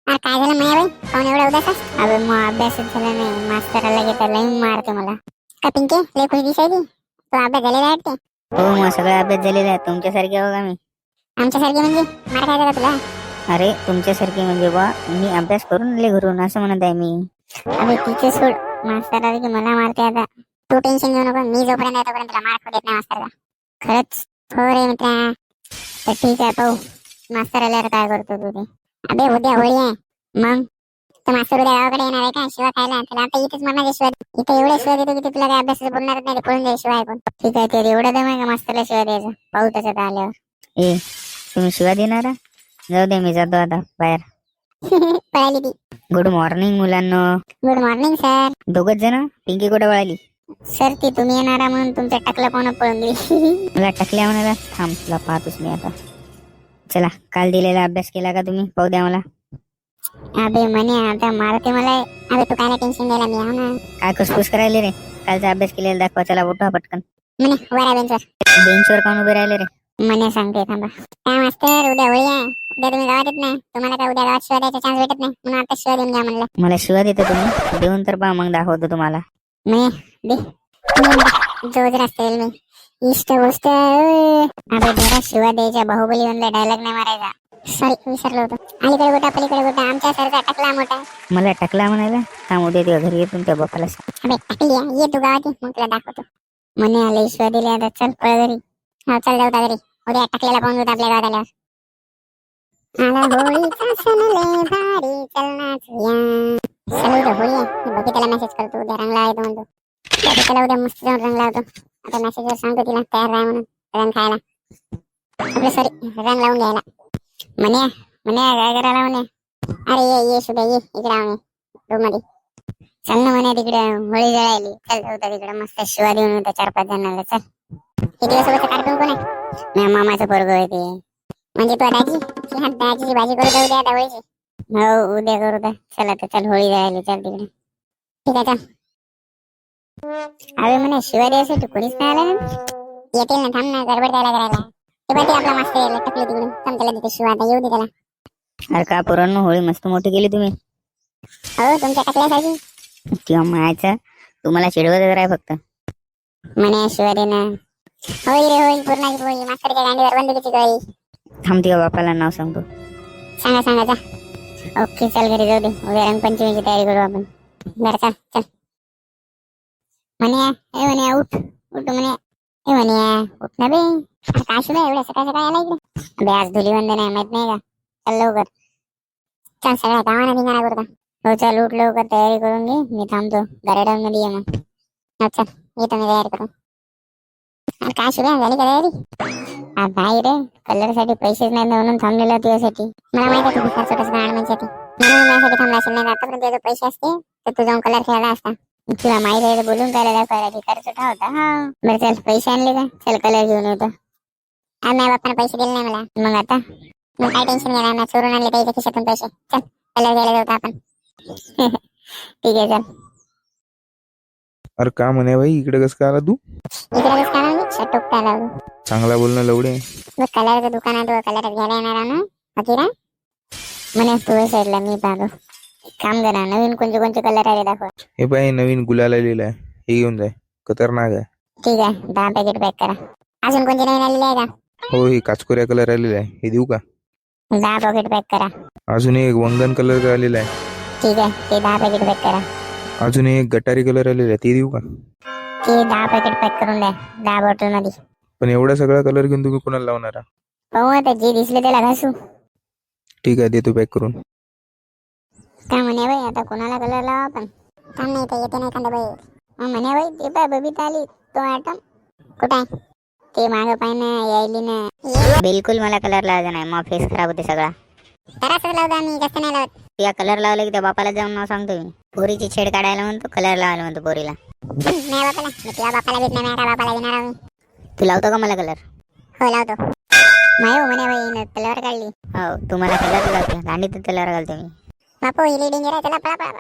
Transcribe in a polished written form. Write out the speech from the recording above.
अरे काय झालं माया बाई, काऊन एवढा उदास आहेस? अबे मग अभ्यासच झाला नाही, मास्तराला घेता लई मारते मला. का पिंके लई खुश दिसायली, तो अभ्यास झालेला वाटते. हो मग सगळा अभ्यास झालेला आहे. तुमच्यासारखे हो का मी? आमच्यासारखे म्हणजे मार खायचा का तुला? अरे तुमच्यासारखे म्हणजे बा मी अभ्यास करून आले घरून असं म्हणत आहे मी. अबे तिचे सोड, मास्तर आले की मला मारते आता. तू टेन्शन घेऊ नको, मी जोपर्यंत आहे तोपर्यंत तुला मार खाऊ देत नाही मास्तरला. खरंच हो रे मित्रा. तर ठीक आहे, पाहू मास्तर आल्यावर काय करतो तू ते. अबे उद्या होळी आहे, मग तर मास्तर उद्या गावाकडे येणार आहे का शिवा खायला? त्याला आता इथेच म्हणणार शिवाय, इथे एवढे शिवाय देतो की ते तुला काय अभ्यासाचं बोलणारच नाही, पळून जाईल शिवाय ऐकून. ठीक आहे, ते एवढं दम आहे का मास्तरला शिवाय द्यायचं? पाहू त्याच्यात आल्यावर. ए तुम्ही शिवा देणार आहे? जाऊ दे मी जातो आता बाहेर. पळाली ती. गुड मॉर्निंग मुलांना. Good morning sir. दोघच जण. पिंकी कुठे वळाली? सर ती तुम्ही येणारा म्हणून तुमच्या टकला कोणा पळून गेली. मला टाकल्या म्हणाला. थांब तुला पाहतोच मी आता. चला काल दिलेला अभ्यास केला का तुम्ही? पाहू द्या मला. अबे म्हणे आता मारते मला. अबे तू काय टेन्शन घ्यायला, मी आहो ना. काय खुसफुस करायले रे? कालचा अभ्यास केलेला दाखवा. चला उठवा पटकन. म्हणे वरा बेंचवर. बेंचवर काऊन उभे राहिले रे? म्हणे सांगते थांबा. काय मास्तर उद्या होळी आहे, उद्या तुम्ही गावात येत नाही, तुम्हाला काय उद्या गावात शिवाय द्यायचा चान्स भेटत नाही, म्हणून आता शिवाय देऊन घ्या म्हणलं. मला शिवा देता तुम्ही? देऊन तर पहा मग दाखवतो तुम्हाला. म्हणे दे जोज रस्ते मी इष्ट गोष्ट. अबे जरा शिवा द्यायच्या, बाहुबली म्हणला डायलॉग नाही मारायचा. सॉरी विसरलो होतो. अलीकडे गोटा पलीकडे गोटा, आमच्या सरचा टकला मोठा. मला टाकला म्हणाला. थांब उद्या तुझ्या घरी येतून त्या बापाला सांग. अबे टाकली आहे, ये तू गावात ये, मग तुला दाखवतो. म्हणे आले शिवा दिले, आता चल पळ घरी. हा चल जाऊ घरी, उद्या टाकलेला पाहून जाऊ आपल्या गावात आल्यावर. आला होळीचा सण लय भारी, चल नाचूया. चल उद्या होळी आहे, बघी त्याला मेसेज करतो, उद्या रंग लावायचा म्हणतो. त्याला उद्या मस्त जाऊन रंग लावतो. आता मेसेजवर सांगतो तिला तयार राहा म्हणून रंग खायला. आपलं सॉरी रंग लावून घ्यायला. म्हणे म्हणे काय करायला म्हणे. अरे ये ये शुभ्या ये इकडे आव रूम मध्ये. चल ना म्हणे तिकडे होळी जळायली, चल जाऊ तिकडे मस्त शिवा देऊन होता 4-5 जणांना. चल हे दिवसोबतचं कार्टून कोण आहे? माझ्या मामाचं पोरगं आहे ते. म्हणजे तू दाजी की हा दाजीची भाजी करू द्या उद्या आता होळीची? हो उद्या करू द्या. चला तर चल होळी जळायली, चल तिकडे. ठीक आहे चल. अरे म्हणे शिवाय द्यायसाठी कोणीच नाही आला ना. येतील ना, थांब ना, गडबड त्याला करायला. ते पाहिजे आपला मास्तर यायला टकली तिकडून. थांब त्याला देते शिवा, आता येऊ दे त्याला. अरे का पोरांनो, होळी मस्त मोठी केली तुम्ही. हो तुमच्या टकल्यासाठी. किंवा मायाचा तुम्हाला चिडवतच राह फक्त. म्हणे शिवाय दे ना. होळी रे होळी, पूर्णाची होळी, मास्तरच्या गांडीवर बंदुकीची गोळी. थांब तुझ्या बापाला नाव सांगतो. सांगा सांगा जा. ओके चल घरी जाऊ दे, उद्या रंगपंचमीची तयारी करू आपण. बरं चल चल. म्हणे ए म्हणे उठ उठ म्हणे. ए म्हणे उठ ना बे. अरे काय शुभा एवढ्या सकाळ सकाळ आला इकडे? अबे आज धुलीवंदन आहे, माहित नाही का? चल लवकर चल, सगळ्या गावाला धिंगाणा करता. हो चल उठ लवकर, तयारी करून घे, मी थांबतो गार्डन मध्ये ये मग. हा चल येतो मी तयारी करून. अरे काय शुभा झाली का तयारी? नाही रे, कलर साठी पैसेच नाही म्हणून थांबलेला तुझ्यासाठी. मला माहिती आहे तू भिकार छोटासा आणण्यासाठी, म्हणून माझ्यासाठी थांबला असेल. नाही आतापर्यंत तुझे पैसे असते तर तू जाऊन कलर खेळायला असता. तुला माहिती आहे बोलून काय दाखवायला भिकार छोटा होता. हा बरं चल पैसे आणले का? चल कलर घेऊन येतो. अरे माझ्या बाप्पाने पैसे दिले नाही मला. मग आता मग काय टेन्शन घेणार ना, चोरून आणले त्याच्या खिशातून पैसे. चल कलर घ्यायला जाऊ आपण. ठीक आहे चल. अरे का म्हणे बाई, इकडे कसं काय आला तू? इकडे कसं काय मी शटोक टाळा. चांगला बोलणं लवडे. कलरचं दुकान आहे, तो कलर घ्यायला येणार ना फकीरा. म्हणे तू साईडला मी पाहतो. काम करा, नवीन कोणते कोणते कलर आले दाखव. हे पाय नवीन गुलाल आलेला आहे, हे घेऊन जाय. खतरनाक आहे. ठीक आहे 10 पॅकेट पॅक करा. अजून कोणते नवीन आलेले आहे का? हो हे काचकोऱ्या कलर आलेला आहे, हे देऊ का? 10 पॅकेट पॅक करा. अजून एक वंगन कलर आलेला आहे. ठीक आहे ते 10 पॅकेट पॅक करा. अजून एक गटारी कलर आलेला आहे, ते देऊ का? ते 10 पॅकेट पॅक करून द्या 10 बॉटल मध्ये. पण एवढा सगळा कलर घेऊन तुम्ही कोणाला लावणार आहात? पाहू आता जे दिसले त्याला घासू. ठीक आहे देतो पॅक करून. काय म्हणे बाई, आता कोणाला कलर लावा आपण? थांब नाही तर येते नाही एखादा बाई. मग म्हणे बाई ते पाय बबिता आली, तो ॲटम कुठं आहे? ते मागं पाय ना यायली ना. बिलकुल मला कलर लावायचा नाही, मग फेस खराब होते सगळा. तरासच लावतो आम्ही, जास्त नाही लावत. तुला कलर लावला की त्या बापाला जाऊन नाव सांगतो मी. पोरीची छेड काढायला म्हणतो, कलर लावायला म्हणतो पोरीला. नाही बापाला, मी तुझ्या बापाला देत नाही, माझ्या बापाला देणार आम्ही. तू लावतो का मला कलर? हो लावतो. मायो म्हणे बाई कलर काढली. हो तुम्हाला कलर लावतो, गांडीत कलर घालतो मी. बापू हिली डेंजर आहे, चला पळा पळा.